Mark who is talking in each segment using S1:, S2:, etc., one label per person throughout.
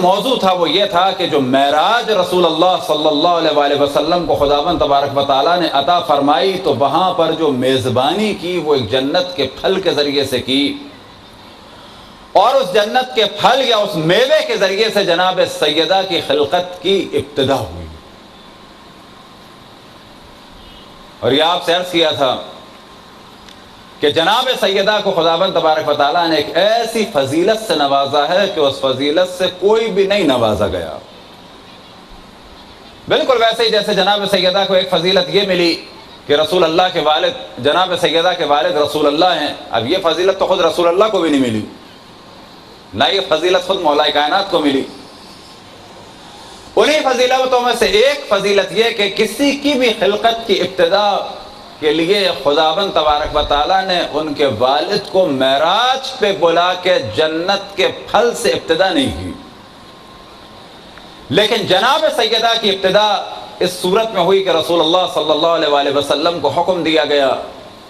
S1: موضوع تھا وہ یہ تھا کہ جو معراج رسول اللہ صلی اللہ علیہ وآلہ وسلم کو خداوند تبارک و تعالیٰ نے عطا فرمائی تو وہاں پر جو میزبانی کی وہ ایک جنت کے پھل کے ذریعے سے کی، اور اس جنت کے پھل یا اس میوے کے ذریعے سے جناب سیدہ کی خلقت کی ابتدا ہوئی۔ اور یہ آپ سے عرض کیا تھا کہ جناب سیدہ کو خداوند تبارک و تعالیٰ نے ایک ایسی فضیلت سے نوازا ہے کہ اس فضیلت سے کوئی بھی نہیں نوازا گیا۔ بالکل ویسے ہی جیسے جناب سیدہ کو ایک فضیلت یہ ملی کہ رسول اللہ کے والد، جناب سیدہ کے والد رسول اللہ ہیں، اب یہ فضیلت تو خود رسول اللہ کو بھی نہیں ملی، نہ یہ فضیلت خود مولا کائنات کو ملی۔ انہی فضیلتوں میں سے ایک فضیلت یہ کہ کسی کی بھی خلقت کی ابتدا کے لیے خداوند تبارک و تعالیٰ نے ان کے والد کو معراج پہ بلا کے جنت کے پھل سے ابتدا نہیں کی، لیکن جناب سیدہ کی ابتدا اس صورت میں ہوئی کہ رسول اللہ صلی اللہ علیہ وآلہ وسلم کو حکم دیا گیا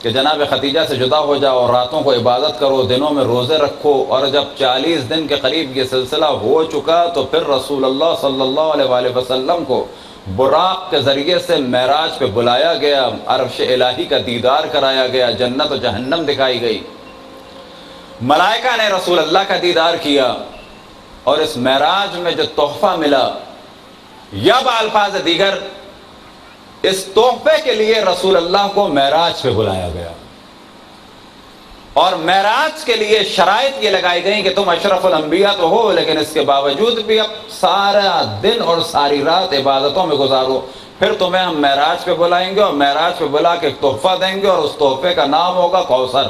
S1: کہ جناب خدیجہ سے جدا ہو جاؤ اور راتوں کو عبادت کرو، دنوں میں روزے رکھو، اور جب 40 دن کے قریب یہ سلسلہ ہو چکا تو پھر رسول اللہ صلی اللہ علیہ وآلہ وسلم کو براق کے ذریعے سے معراج پہ بلایا گیا، عرش الہی کا دیدار کرایا گیا، جنت و جہنم دکھائی گئی، ملائکہ نے رسول اللہ کا دیدار کیا، اور اس معراج میں جو تحفہ ملا یا بالفاظ دیگر اس تحفے کے لیے رسول اللہ کو معراج پہ بلایا گیا، اور معراج کے لیے شرائط یہ لگائی گئیں کہ تم اشرف الانبیاء تو ہو، لیکن اس کے باوجود بھی اب سارا دن اور ساری رات عبادتوں میں گزارو، پھر تمہیں ہم معراج پہ بلائیں گے اور معراج پہ بلا کے ایک تحفہ دیں گے، اور اس تحفے کا نام ہوگا کوثر۔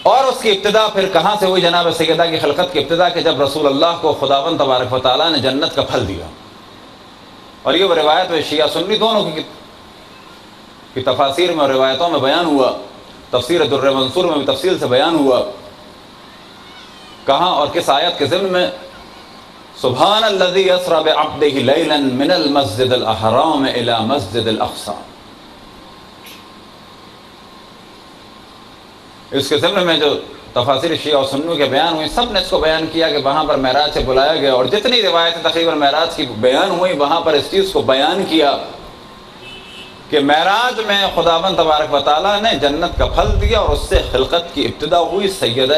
S1: اور اس کی ابتدا پھر کہاں سے ہوئی جناب سیدہ کی خلقت کی ابتدا کہ جب رسول اللہ کو خداوند تبارک و تعالیٰ نے جنت کا پھل دیا، اور یہ وہ روایت ہے شیعہ سنی دونوں کی تفاسیر میں اور روایتوں میں بیان ہوا، تفسیر در منصور میں بھی تفصیل سے بیان ہوا، کہاں اور کس آیت کے ضمن میں؟ سبحان الذی اسری بعبدہ لیلا من المسجد الحرام الی مسجد الاقصی۔ اس کے ضمن میں جو تفاسیر شیعہ و سنیوں کے بیان ہوئے سب نے اس کو بیان کیا کہ وہاں پر معراج سے بلایا گیا، اور جتنی روایتیں تقریباً معراج کی بیان ہوئی وہاں پر اس چیز کو بیان کیا کہ معراج میں خداوند تبارک و تعالیٰ نے جنت کا پھل دیا، اور اس سے خلقت کی ابتدا ہوئی سیدہ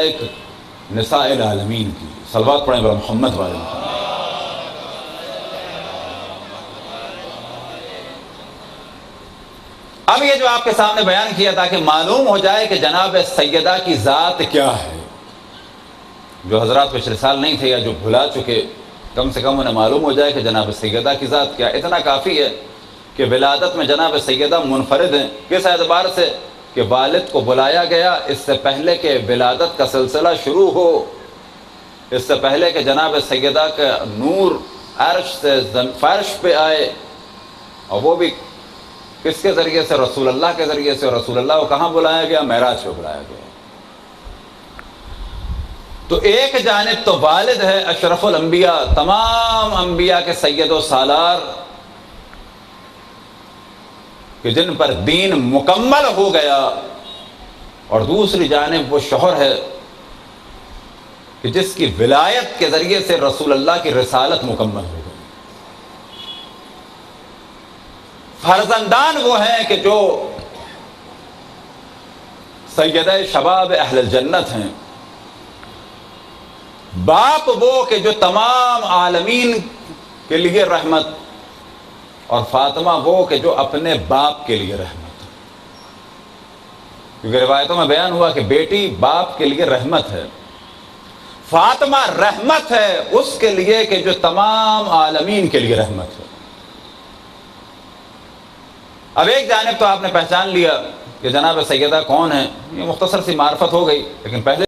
S1: نساء العالمین کی۔ صلوات پڑھیں بر محمد والے۔ اب یہ جو آپ کے سامنے بیان کیا تاکہ معلوم ہو جائے کہ جناب سیدہ کی ذات کیا ہے، جو حضرات پچھلے سال نہیں تھے یا جو بھلا چکے کم سے کم انہیں معلوم ہو جائے کہ جناب سیدہ کی ذات کیا۔ اتنا کافی ہے کہ ولادت میں جناب سیدہ منفرد ہیں، کس اعتبار سے کہ والد کو بلایا گیا اس سے پہلے کہ ولادت کا سلسلہ شروع ہو، اس سے پہلے کہ جناب سیدہ کا نور عرش سے فرش پہ آئے، اور وہ بھی کس کے ذریعے سے؟ رسول اللہ کے ذریعے سے۔ اور رسول اللہ کو کہاں بلایا گیا؟ معراج پہ بلایا گیا۔ تو ایک جانب تو والد ہے اشرف الانبیاء، تمام انبیاء کے سید و سالار، کہ جن پر دین مکمل ہو گیا، اور دوسری جانب وہ شوہر ہے کہ جس کی ولایت کے ذریعے سے رسول اللہ کی رسالت مکمل ہو گئی۔ فرزندان وہ ہیں کہ جو سیدہ شباب اہل الجنت ہیں، باپ وہ کہ جو تمام عالمین کے لیے رحمت، اور فاطمہ وہ کہ جو اپنے باپ کے لیے رحمت، کیونکہ روایتوں میں بیان ہوا کہ بیٹی باپ کے لیے رحمت ہے، فاطمہ رحمت ہے اس کے لیے کہ جو تمام عالمین کے لیے رحمت ہے۔ اب ایک جانب تو آپ نے پہچان لیا کہ جناب سیدہ کون ہے، یہ مختصر سی معرفت ہو گئی، لیکن پہلے